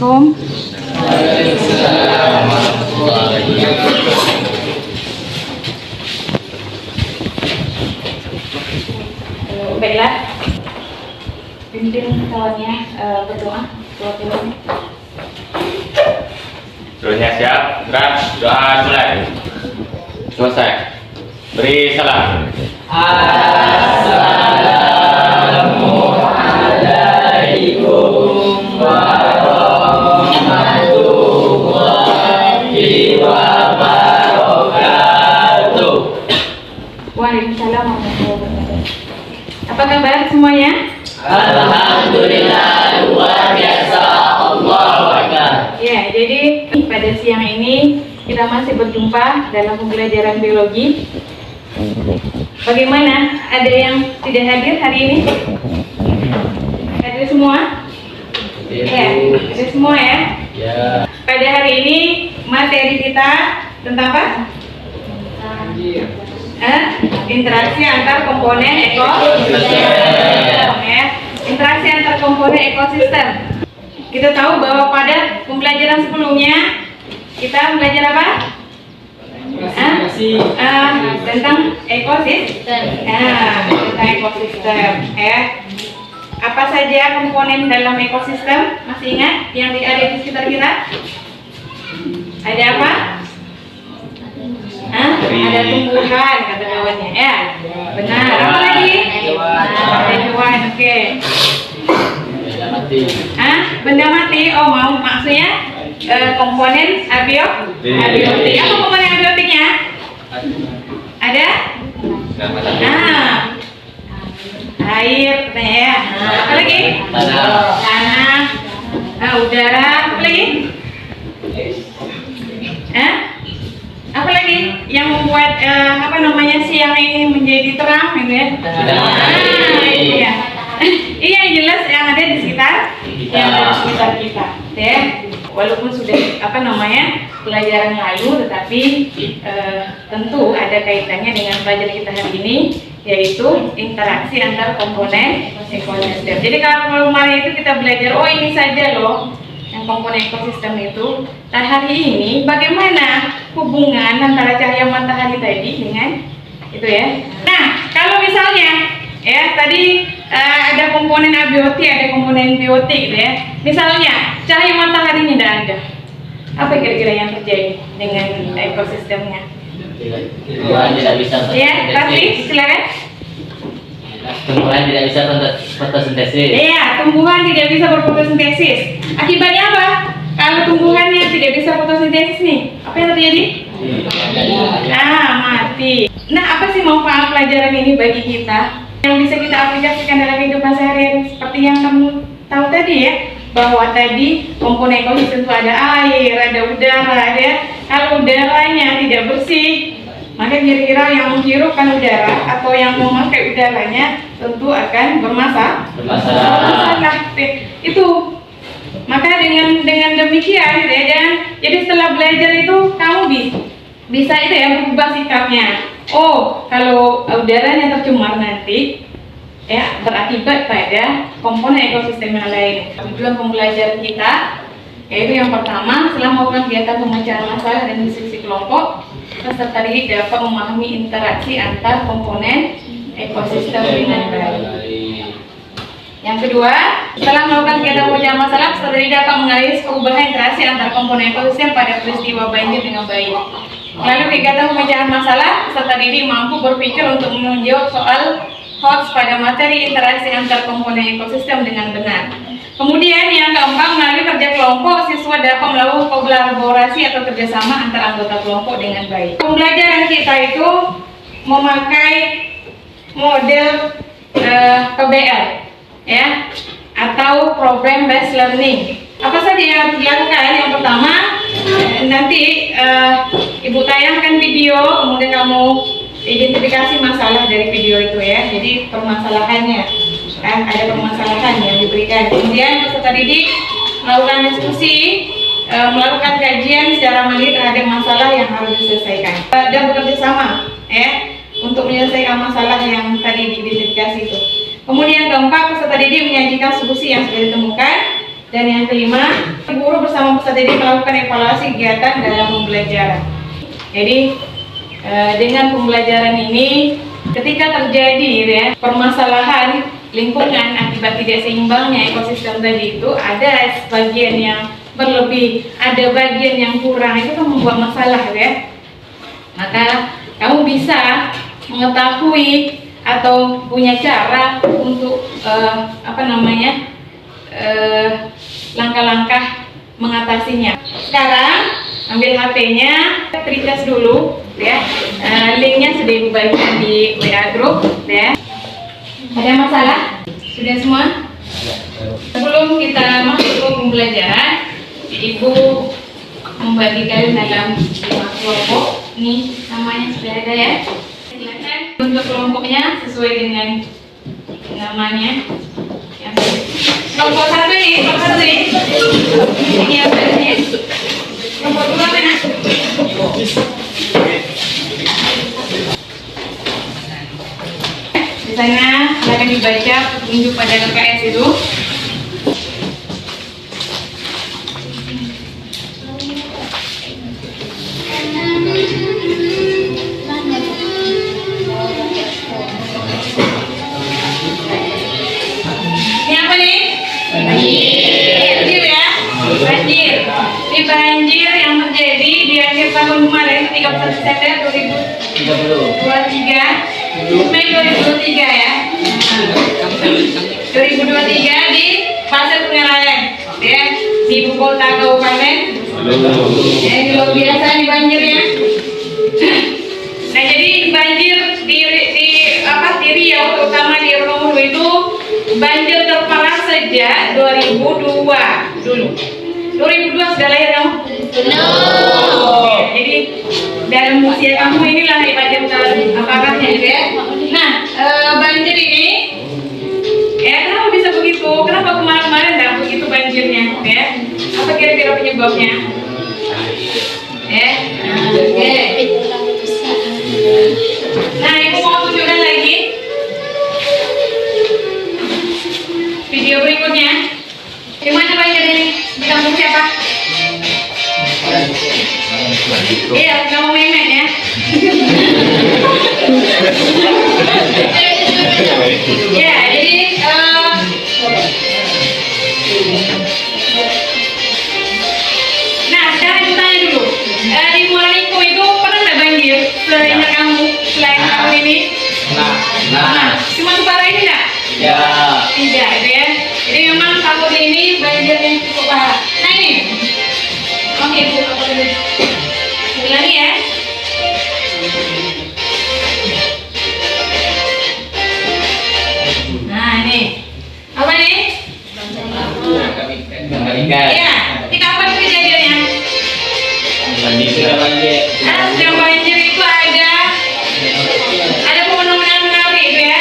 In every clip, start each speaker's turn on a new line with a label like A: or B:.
A: Assalamualaikum. Baiklah, pimpin kawannya berdoa.
B: Seluruhnya siap, gerak, doa mulai. Selesai. Beri salam. Assalamualaikum warahmatullahi wabarakatuh.
A: Waalaikumsalam warahmatullahi wabarakatuh. Apa kabar semuanya?
B: Alhamdulillah, luar biasa. Allahu Akbar.
A: Ya, jadi pada siang ini kita masih berjumpa dalam pembelajaran biologi. Bagaimana? Ada yang tidak hadir hari ini? Hadir semua? Ya, hadir semua ya?
B: Ya.
A: Pada hari ini materi kita tentang apa? Interaksi antar komponen ekosistem. Ya. Interaksi antar komponen ekosistem. Kita tahu bahwa pada pembelajaran sebelumnya kita belajar apa? Tentang ekosistem. Tentang ekosistem. Apa saja komponen dalam ekosistem? Masih ingat yang ada di sekitar kita? Ada apa? Ada tumbuhan, kata kawannya. Ya, benar. Apa lagi? Ada hewan. Oke. Benda mati. Oh, mau maksudnya komponen abiotik. Apa komponen abiotiknya? Ada? Air, katanya ya. Apa lagi? Tanah. Udara. Apa lagi? Apa lagi yang membuat siang ini menjadi terang gitu ya? Iya. Iya, jelas yang ada di sekitar kita. Ya. Walaupun sudah pelajaran lalu, tetapi tentu ada kaitannya dengan pelajaran kita hari ini, yaitu interaksi antar komponen ekosistem. Jadi kalau kemarin itu kita belajar, oh ini saja loh yang komponen ekosistem itu. Nah, hari ini bagaimana hubungan antara cahaya matahari tadi dengan itu ya? Nah, kalau misalnya ya tadi ada komponen abiotik, ada komponen biotik gitu ya. Misalnya cahaya matahari ini tidak ada, apa kira-kira yang terjadi dengan ekosistemnya?
B: Tumbuhan tidak bisa
A: Ya, pasti silakan.
B: Tumbuhan tidak bisa fotosintesis.
A: Iya, tumbuhan tidak bisa berfotosintesis. Akibatnya apa? Kalau tumbuhannya tidak bisa fotosintesis nih, apa yang terjadi? Mati. Nah, apa sih manfaat pelajaran ini bagi kita yang bisa kita aplikasikan dalam kehidupan sehari-hari? Seperti yang kamu tahu tadi ya, bahwa tadi komponen ekosistem itu ada air, ada udara, ya. Kalau udaranya tidak bersih, maka kira-kira yang menghirupkan udara atau yang memakai udaranya tentu akan bermasalah. Itu. Maka dengan demikian gitu ya, jadi setelah belajar itu kamu bisa itu ya berubah sikapnya. Oh, kalau udaranya tercemar nanti ya berakibat pada komponen ekosistem yang lain. Tujuan pembelajaran kita yaitu yang pertama, setelah melakukan kegiatan pemecahan masalah dan diskusi kelompok, peserta didik dapat memahami interaksi antar komponen ekosistem dengan baik. Yang kedua, setelah melakukan kegiatan pemecahan masalah, peserta didik dapat menganalisis perubahan interaksi antar komponen ekosistem pada peristiwa banjir dengan baik. Melalui kegiatan pemecahan masalah, peserta didik mampu berpikir untuk menjawab soal hoax pada materi interaksi antar komponen ekosistem dengan benar. Kemudian yang keempat, melalui kerja kelompok, siswa dapat melakukan kolaborasi atau kerjasama antar anggota kelompok dengan baik. Pembelajaran kita itu memakai model PBL, ya, atau Program Based Learning. Apa saja yang harus dilakukan? Yang pertama, nanti Ibu tayangkan video, kemudian kamu identifikasi masalah dari video itu ya. Jadi permasalahannya, ada permasalahan yang diberikan. Kemudian peserta didik melakukan diskusi, melakukan kajian secara mandiri terhadap masalah yang harus diselesaikan dan bekerja sama ya untuk menyelesaikan masalah yang tadi diidentifikasi itu. Kemudian keempat, peserta didik menyajikan solusi yang sudah ditemukan. Dan yang kelima, guru bersama peserta didik melakukan evaluasi kegiatan dalam pembelajaran. Jadi dengan pembelajaran ini, ketika terjadi ya, permasalahan lingkungan akibat tidak seimbangnya ekosistem tadi itu, ada sebagian yang berlebih, ada bagian yang kurang, itu kan membuat masalah ya. Maka kamu bisa mengetahui atau punya cara untuk langkah-langkah mengatasinya. Sekarang ambil HP-nya, retest dulu ya. Linknya sudah dibagikan di WA group ya. Ada masalah? Sudah semua? Sebelum kita masuk ke pembelajaran, Ibu membagi kalian dalam 5 kelompok. Ini namanya sudah ada ya. Silakan bentuk kelompoknya sesuai dengan namanya. Kelompok 1 ini, kelompok 1 ini. Ini apa ini? Kelompok 2 mana? Di sana akan dibaca petunjuk pada LKS itu. Ini apa nih? Banjir ya? Banjir. Ini banjir yang terjadi di akhir tahun kemarin 31 Desember 2023. Mei 2023 ya. 2023 di Pasir Pengarahan ya, di ibu kota kabupaten. Ini luar biasa nih banjirnya. Nah, jadi banjir di Riau, terutama di Romulo itu banjir terparah sejak 2002 dulu. 2002 sudah lahir kamu? Belum. Jadi dalam usia kamu inilah banjir terparahnya gitu ya. Nah, banjir ini ya kenapa bisa begitu? Kenapa kemarin-kemarin nggak begitu banjirnya? Ya, apa kira-kira penyebabnya? Ya, oke. Nah, ibu mau tunjukkan lagi video berikutnya. Di mana banjir ini? Di kampung siapa? Iya, kamu main-main ya. Ya, jadi nah, sekarang kita tanya dulu. Di Muariko itu pernah nggak banjir? Seingat kamu, selain tahun ini? Nah, cuma separah ini nggak? Tidak, gitu ya. Jadi memang tahun ini banjirnya cukup parah. Nah ini, oke Bu, apa dulu? Ulangi ya. Nah ini, apa nih? Iya, ini kapan kejadiannya? Yang banjir itu ada pemandangan menarik itu ya.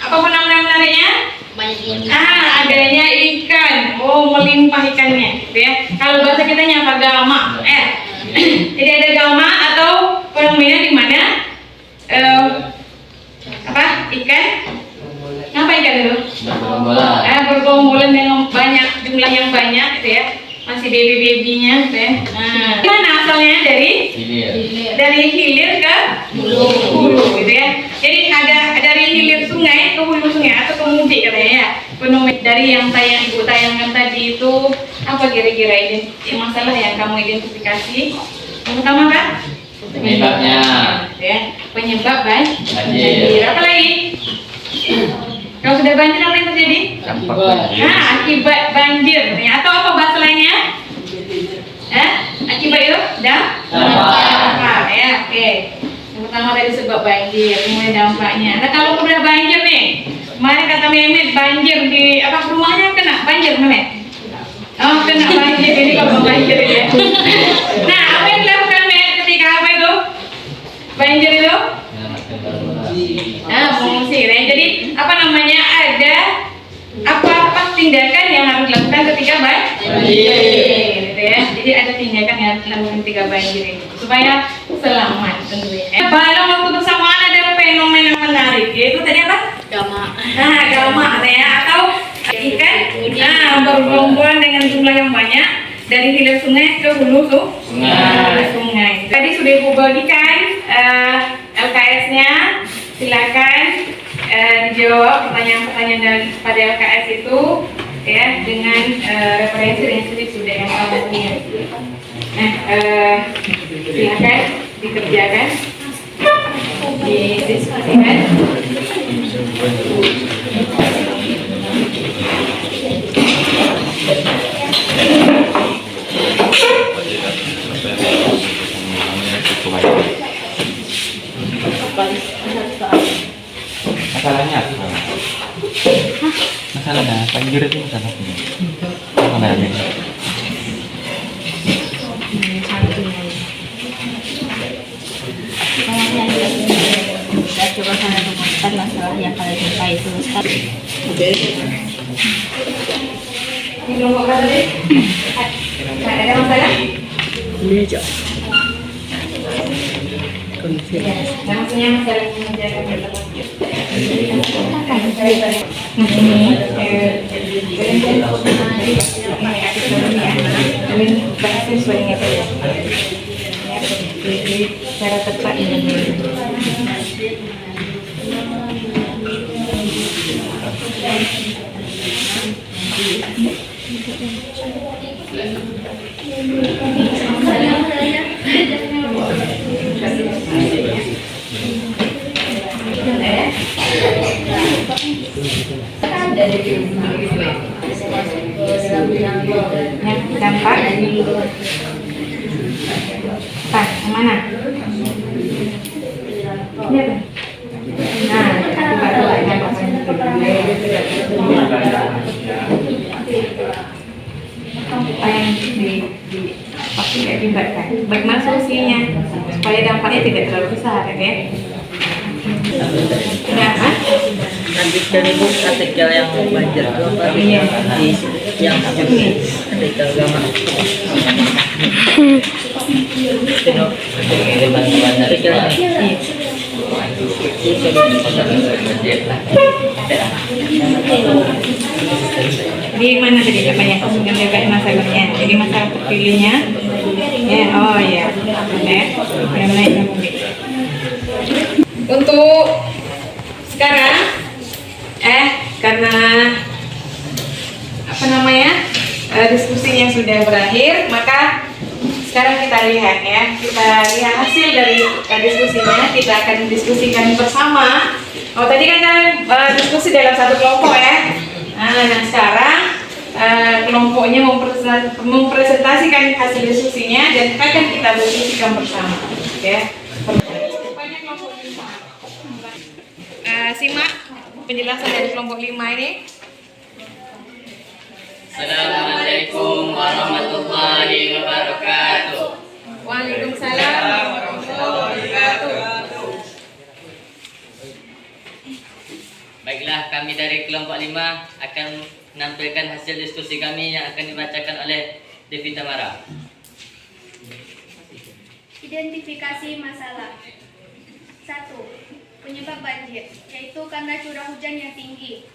A: Apa pemandangan menariknya? Adanya ikan. Oh, melimpah ikannya gitu ya. Kalau bahasa kita apa? Gama. Jadi ada gama atau fenomena di mana ikan ngapain ikan itu? Bergombolan dengan banyak jumlah yang banyak gitu ya. Masih baby-babynya gitu ya. Nah, mana asalnya dari hilir ke hulu gitu ya. Jadi ada dari hilir sungai ke hulu sungai atau ke mudik katanya ya. Fenomena dari yang ibu tayangkan tadi itu apa kira-kira ini masalah yang kamu identifikasi? Yang pertama kan?
B: Penyebabnya.
A: Ya, penyebab banjir. Apa lagi? Kalau sudah banjir apa yang terjadi? Akibat banjir. Atau apa bahasa lainnya? Akibat itu? Dampak. Ya, oke. Yang pertama tadi sebab banjir, kemudian dampaknya. Nah, kalau udah banjir nih, kemarin kata Mehmet banjir di rumahnya kena banjir Mehmet. Oh, kena banjir ini kalau banjir ya. Nah, apa yang dilakukan Mehmet ketika apa itu? Banjir itu? Mengungsi. Jadi ada apa tindakan yang harus dilakukan ketika banjir, gitu ya. Jadi ada tindakan yang harus dilakukan ketika banjir itu supaya selamat tentunya. Dalam waktu bersamaan ada fenomena menarik, yaitu tadi apa? Gama. Gama ya, atau bergelombolan dengan jumlah yang banyak dari hilir sungai ke hulu sungai. Tadi sudah Ibu bagikan LKS-nya. Silakan dijawab pertanyaan-pertanyaan daripada LKS itu ya dengan referensi sudah yang kamu punya. Nah, silakan dikerjakan, didiskusikan.
C: Masalahnya apa? Masalahnya banjir itu masalahnya. Masalahnya.
D: Kita coba sana temukan masalahnya kalau jumpa itu Ustaz.
A: Ini kelompok berapa tadi? Ada masalah?
E: Ini aja.
A: Ya, maksudnya masalah mengerjakan cara tepat ini. Dampak pas mana? Ini apa? Nah, coba apa yang pasti diakibatkan? Bagaimana solusinya supaya dampaknya tidak terlalu besar, ya? Kenapa?
E: Nanti dari buku artikel yang banjir itu apa
A: Iya.
E: di yang artikel agama.
B: Kirim bantuan dari
E: Artikel
A: Di mana tadi apanya? Mengenai masalahnya. Jadi masalah terpilihnya. Ya, oh ya. Benar. Untuk sekarang, karena apa namanya diskusinya sudah berakhir, maka sekarang kita lihat ya, kita lihat hasil dari diskusinya. Kita akan diskusikan bersama. Oh tadi kan kalian diskusi dalam satu kelompok ya. Nah sekarang kelompoknya mempresentasikan hasil diskusinya dan akan kita diskusikan bersama. Ya. Simak penjelasan dari kelompok 5 ini.
B: Assalamualaikum warahmatullahi wabarakatuh.
A: Waalaikumsalam warahmatullahi wabarakatuh.
B: Baiklah, kami dari kelompok 5 akan menampilkan hasil diskusi kami yang akan dibacakan oleh Devi Tamara.
F: Identifikasi masalah. 1. Penyebab banjir, yaitu karena curah hujan yang tinggi.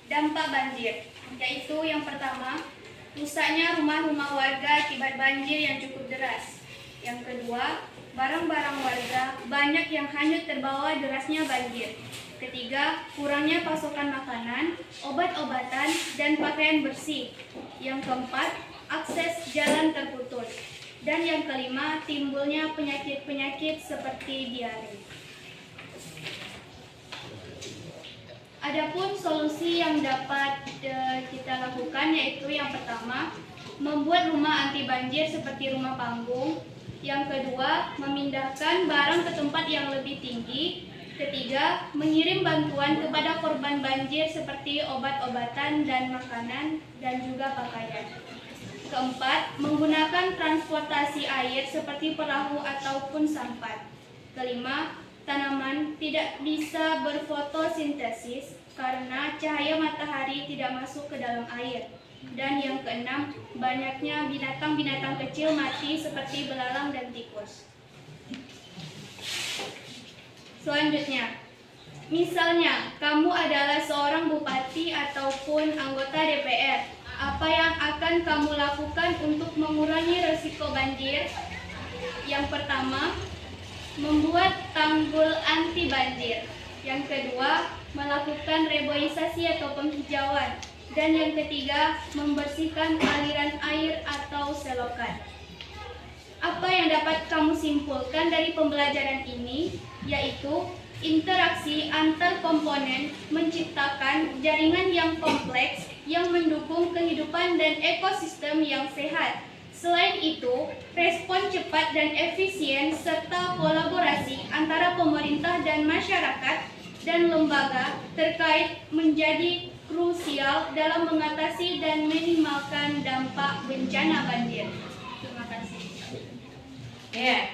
F: Dampak banjir, yaitu yang pertama, rusaknya rumah-rumah warga akibat banjir yang cukup deras. Yang kedua, barang-barang warga banyak yang hanyut terbawa derasnya banjir. Ketiga, kurangnya pasokan makanan, obat-obatan, dan pakaian bersih. Yang keempat, akses jalan terputus. Dan yang kelima, timbulnya penyakit-penyakit seperti diare. Adapun solusi yang dapat kita lakukan yaitu yang pertama, membuat rumah anti banjir seperti rumah panggung. Yang kedua, memindahkan barang ke tempat yang lebih tinggi. Ketiga, mengirim bantuan kepada korban banjir seperti obat-obatan dan makanan dan juga pakaian. Keempat, menggunakan transportasi air seperti perahu ataupun sampan. Kelima, tanaman tidak bisa berfotosintesis karena cahaya matahari tidak masuk ke dalam air. Dan yang keenam, banyaknya binatang-binatang kecil mati seperti belalang dan tikus. Selanjutnya, misalnya kamu adalah seorang bupati ataupun anggota DPR. Apa yang akan kamu lakukan untuk mengurangi risiko banjir? Yang pertama, membuat tanggul anti banjir. Yang kedua, melakukan reboisasi atau penghijauan. Dan yang ketiga, membersihkan aliran air atau selokan. Apa yang dapat kamu simpulkan dari pembelajaran ini? Yaitu interaksi antar komponen menciptakan jaringan yang kompleks yang mendukung kehidupan dan ekosistem yang sehat. Selain itu, respon cepat dan efisien serta kolaborasi antara pemerintah dan masyarakat dan lembaga terkait menjadi krusial dalam mengatasi dan minimalkan dampak bencana banjir. Terima kasih.
A: Ya.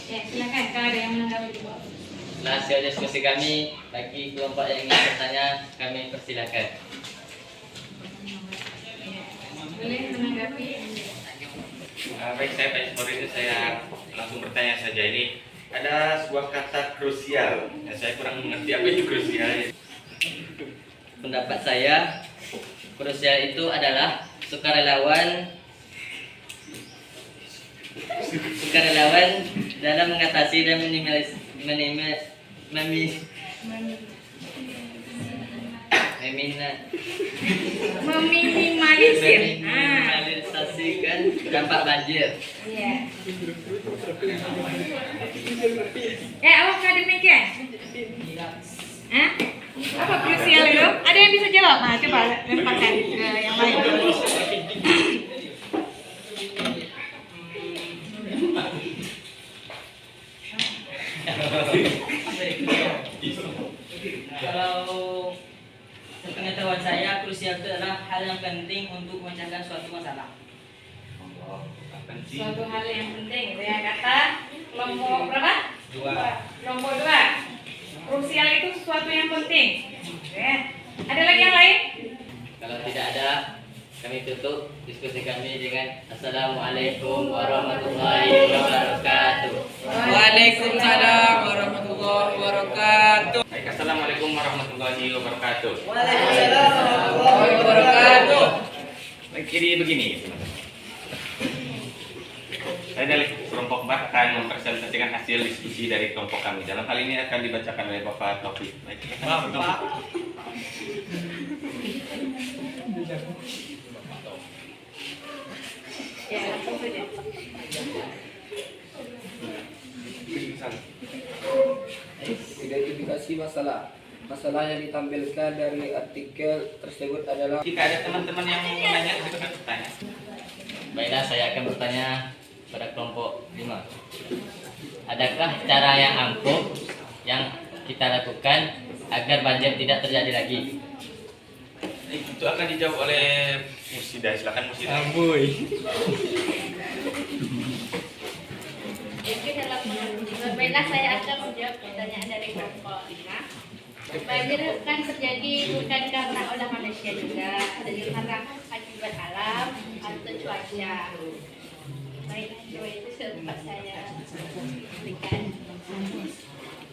A: Ya, silakan kalau ada yang menanggapi.
B: Setelah hasil diskusi kami, bagi kelompok yang ingin bertanya, kami persilakan.
A: Boleh menanggapi.
C: Baik, saya Pak Ismori, saya langsung bertanya saja. Ini ada sebuah kata krusial. Saya kurang mengerti apa itu krusial.
B: Pendapat saya, krusial itu adalah sukarelawan dalam mengatasi dan meminimalisasikan dampak banjir.
A: Iya. Apakah demikian? Hah? Apa krusial itu? Ada yang bisa jawab? Nah, coba lemparkan ke yang lain.
E: Kalau sepengetahuan saya, krusial itu adalah hal yang penting untuk memecahkan suatu masalah.
A: Suatu hal yang penting. Saya kata kelompok berapa? 2. Kelompok 2. Krusial itu sesuatu yang penting. Oke. Ada lagi yang lain?
B: Kalau tidak ada, kami tutup diskusi kami dengan Assalamualaikum warahmatullahi wabarakatuh.
E: Waalaikumsalam warahmatullahi wabarakatuh.
C: Baik, Assalamualaikum warahmatullahi wabarakatuh.
E: Waalaikumsalam warahmatullahi wabarakatuh.
C: Baik, jadi begini. Saya dari kelompok 4 akan mempresentasikan hasil diskusi dari kelompok kami. Dalam hal ini akan dibacakan oleh Bapak Taufik. Baik, Bapak.
A: Ya, langsung saja.
G: Identifikasi masalah yang ditampilkan dari artikel tersebut adalah
C: Jika ada teman-teman yang mau menanya, silakan bertanya.
B: Baiklah, saya akan bertanya pada kelompok 5. Adakah cara yang ampuh yang kita lakukan agar banjir tidak terjadi lagi?
C: Itu akan dijawab oleh Musida. Silakan Musida.
D: Jadi berbeda saya akan menjawab pertanyaan dari kelompok 5. Banjir kan terjadi bukan karena ulah manusia juga, jadi karena akibat alam atau cuaca. Baik, itu sempat saya berikan.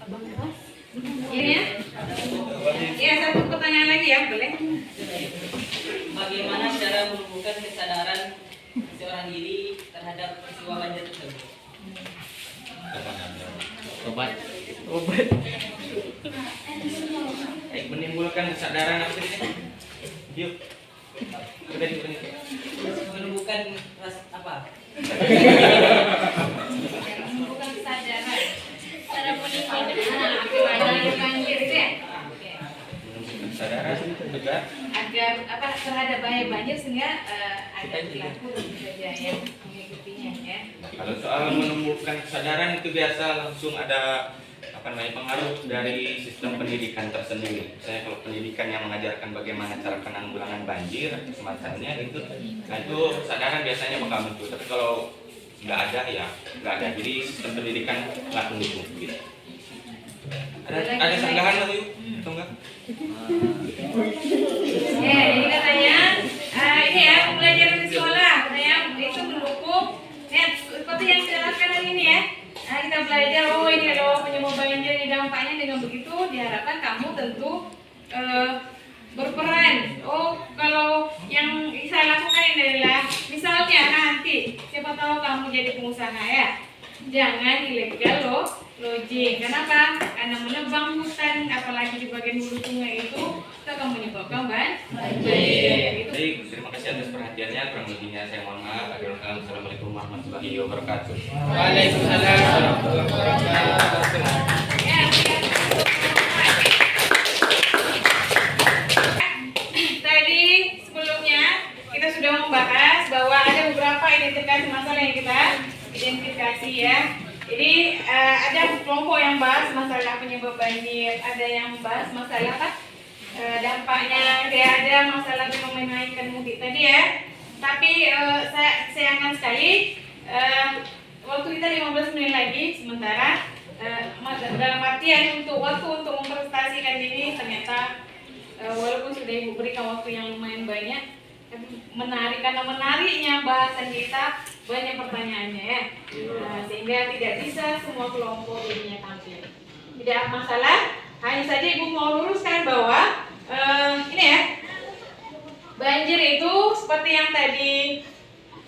D: Abang Bos.
A: Ini ya? Ya, satu pertanyaan lagi ya, boleh?
E: Bagaimana cara menumbuhkan kesadaran seorang diri terhadap peristiwa banjir tersebut?
B: Obat.
C: Baik, menimbulkan kesadaran apa tadi? Yuk. Tadi
E: Menumbuhkan rasa apa?
A: Bukan kesadaran. Cara meningkatkan banjir itu ya?
C: kesadaran juga
A: Agar apa terhadap bahaya banjir sehingga ada perilaku saja yang mengikutinya ya.
C: kalau soal menumbuhkan kesadaran itu biasa langsung ada pengaruh dari sistem pendidikan tersendiri. Saya kalau pendidikan yang mengajarkan bagaimana cara penanggulangan banjir atau semacamnya itu, nah itu kesadaran biasanya bakal muncul. Tapi kalau nggak ada ya nggak ada. Jadi sistem pendidikan nggak mendukung gitu. Ada sanggahan lagi atau enggak?
A: Ya, jadi katanya ini ya pembelajaran di sekolah, katanya itu mendukung. Lihat seperti yang dijelaskan hari ini ya. Nah, kita belajar ini loh penyebab banjir, ini dampaknya. Dengan begitu diharapkan kamu tentu berperan. Kalau yang saya lakukan ini adalah misalnya nanti siapa tahu kamu jadi pengusaha ya, jangan illegal logging. Kenapa? Karena menebang hutan apalagi di bagian hulu sungai itu akan menyebabkan banjir.
C: Baik, terima kasih atas perhatiannya. Kurang lebihnya saya mohon maaf. Assalamualaikum warahmatullahi wabarakatuh.
G: Waalaikumsalam warahmatullahi wabarakatuh.
A: Tadi sebelumnya kita sudah membahas bahwa ada beberapa identifikasi masalah yang kita identifikasi ya. Jadi ada kelompok yang bahas masalah penyebab banjir, ada yang bahas masalah dampaknya, ada masalah fenomena ikan mudik tadi ya. Tapi saya sayangkan sekali waktu kita 15 menit lagi sementara dalam artian waktu untuk mempresentasikan ini ternyata walaupun sudah Ibu berikan waktu yang lumayan banyak, tapi menarik karena menariknya bahasan kita banyak pertanyaannya ya, sehingga tidak bisa semua kelompok jadinya tampil. Tidak masalah, hanya saja Ibu mau luruskan bahwa ini ya, banjir itu seperti yang tadi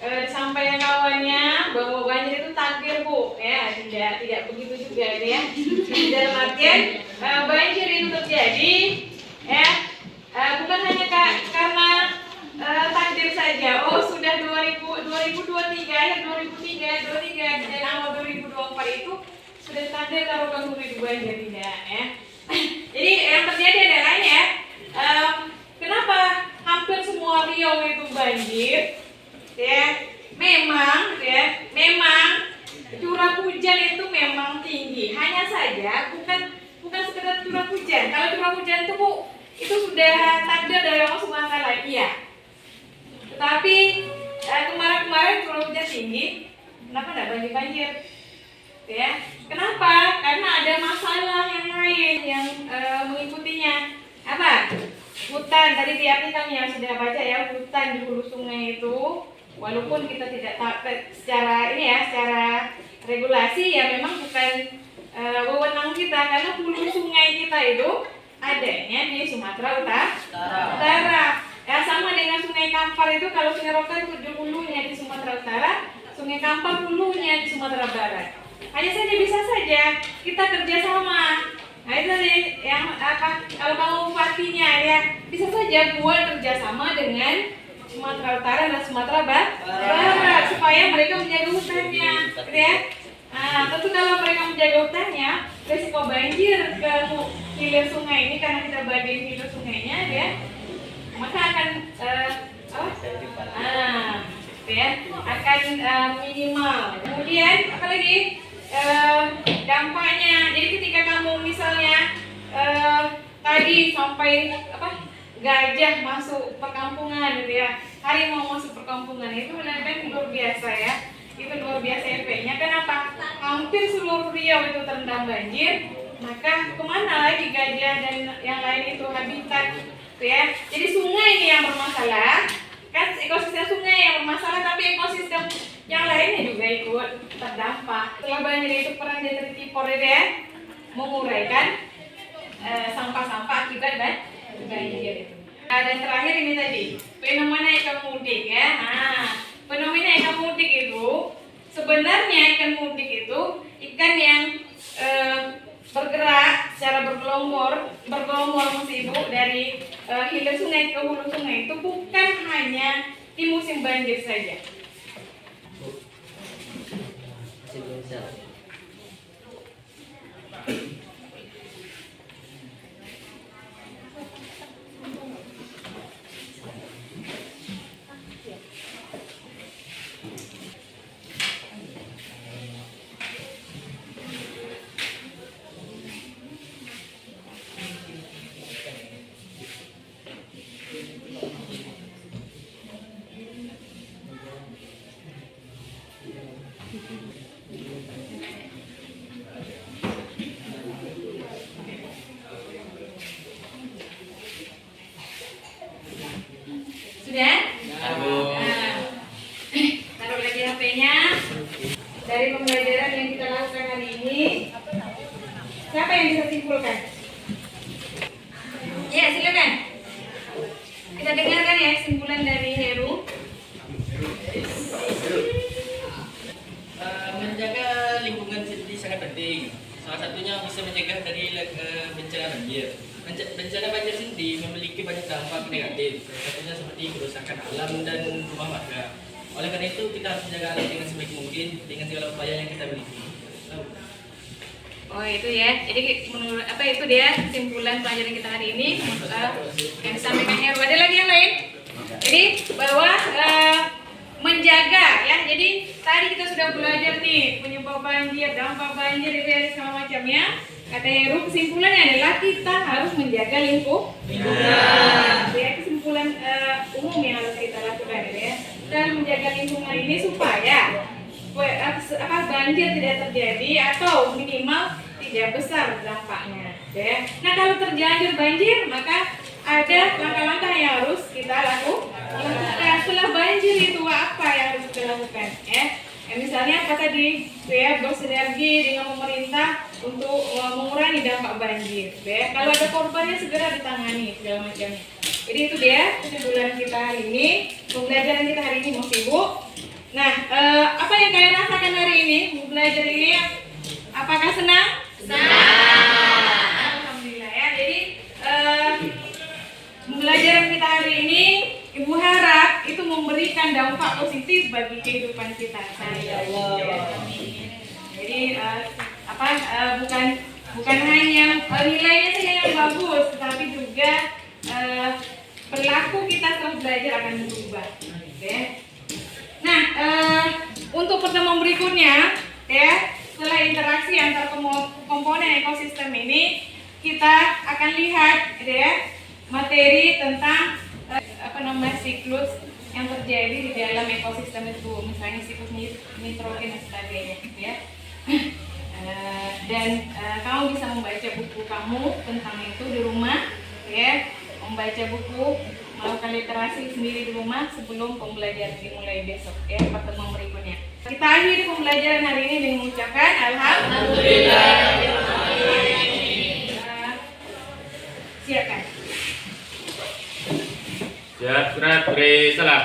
A: disampaikan kawannya bahwa banjir itu takdir Bu ya, tidak begitu juga ya. Dalam artian banjir itu terjadi ya, bukan hanya karena takdir saja. Oh sudah 2023 akhir 2023 dan awal 2024 itu sudah takdir kalau kamu itu banjir, tidak ya. Jadi yang terjadi adalah ya, kenapa hampir semua Riau itu banjir ya, memang curah hujan itu memang tinggi, hanya saja bukan sekedar curah hujan. Kalau curah hujan itu Bu, itu sudah takdir dari Allah Subhanahu wa taala ya. Tetapi kemarin curah hujan tinggi, kenapa tidak banjir? Ya, kenapa? Karena ada masalah yang lain yang mengikutinya. Apa? Hutan, tadi di artikel yang sudah baca ya, hutan di hulu sungai itu walaupun kita tidak secara ini ya, secara regulasi ya memang bukan wewenang kita, karena hulu sungai kita itu adanya di Sumatera Utara. Ya sama dengan Sungai Kampar itu, kalau Sungai Rokan itu hulunya di Sumatera Utara, Sungai Kampar hulunya di Sumatera Barat. Hanya saja bisa saja kita kerjasama. Nah itu tadi yang kalau kamu bupatinya ya bisa saja buat kerjasama dengan Sumatera Utara dan Sumatera Barat supaya mereka menjaga hutannya, gitu ya. Nah, tentu kalau mereka menjaga hutannya, risiko banjir ke hilir sungai ini karena kita bagian hilir sungainya ya, maka akan ya, akan minimal. Kemudian apalagi dampaknya. Jadi ketika kamu misalnya tadi sampai gajah masuk perkampungan gitu ya, harimau masuk perkampungan, itu benar-benar luar biasa ya. Itu luar biasa efeknya. Kenapa? Hampir seluruh Riau itu terendam banjir, maka kemana lagi gajah dan yang lain itu habitat gitu ya. Jadi sungai ini yang bermasalah, kan ekosistem sungai yang bermasalah, tapi ekosistem yang lainnya juga ikut terdampak. Setelah banjir itu peran detritivore itu ya, menguraikan sampah-sampah akibat banjir itu. Dan terakhir ini tadi fenomena ikan mudik ya. Fenomena ikan mudik itu sebenarnya ikan mudik itu ikan yang bergerak secara bergelombor masih Ibu dari hilir sungai ke hulu sungai, itu bukan hanya di musim banjir saja. Sudah? Taruh lagi HP-nya. Dari pembelajaran yang kita lakukan hari ini, siapa yang bisa simpulkan? Ya, silakan. Kita dengarkan ya kesimpulan dari
E: penting. Salah satunya bisa mencegah dari bencana banjir. Bencana banjir sendiri memiliki banyak dampak negatif, salah satunya seperti kerusakan alam dan rumah warga. Oleh karena itu kita harus menjaga alam dengan sebaik mungkin dengan segala upaya yang kita miliki.
A: Oh itu ya, jadi menurut apa itu dia kesimpulan pelajaran kita hari ini yang disampaikan Heru. Ada lagi yang lain? Jadi bahwa menjaga ya, jadi tadi kita sudah belajar nih penyebab banjir, dampak banjir itu ya segala macamnya. Kata Heru kesimpulannya adalah kita harus menjaga lingkungan. Ya kesimpulan umum yang harus kita lakukan ya. Dan menjaga lingkungan ini supaya banjir tidak terjadi atau minimal tidak besar dampaknya ya. Nah kalau terjadi banjir maka ada langkah-langkah yang harus kita lakukan setelah banjir itu apa yang harus kita lakukan ya. Misalnya apa tadi ya, bersinergi dengan pemerintah untuk mengurangi dampak banjir ya. Kalau ada korbannya segera ditangani segala macamnya. Jadi itu dia kesimpulan kita hari ini, pembelajaran kita hari ini Mas Ibu. Nah, apa yang kalian rasakan hari ini? Belajar ini apakah senang? Senang. Alhamdulillah ya. Jadi pembelajaran kita hari ini Ibu harap itu memberikan dampak positif bagi kehidupan kita. Jadi bukan hanya nilainya saja yang bagus, tetapi juga perilaku kita setelah belajar akan berubah. Okay. Nah, untuk pertemuan berikutnya, ya, setelah interaksi antar komponen ekosistem ini, kita akan lihat, ya, materi tentang siklus yang terjadi di dalam ekosistem itu, misalnya siklus nitrogen dan sebagainya, ya. Dan kamu bisa membaca buku kamu tentang itu di rumah, ya, membaca buku, melakukan literasi sendiri di rumah sebelum pembelajaran dimulai besok ya, pertemuan berikutnya. Kita akhiri pembelajaran hari ini dengan mengucapkan alhamdulillah. Silakan.
C: Siap, surat beri salam.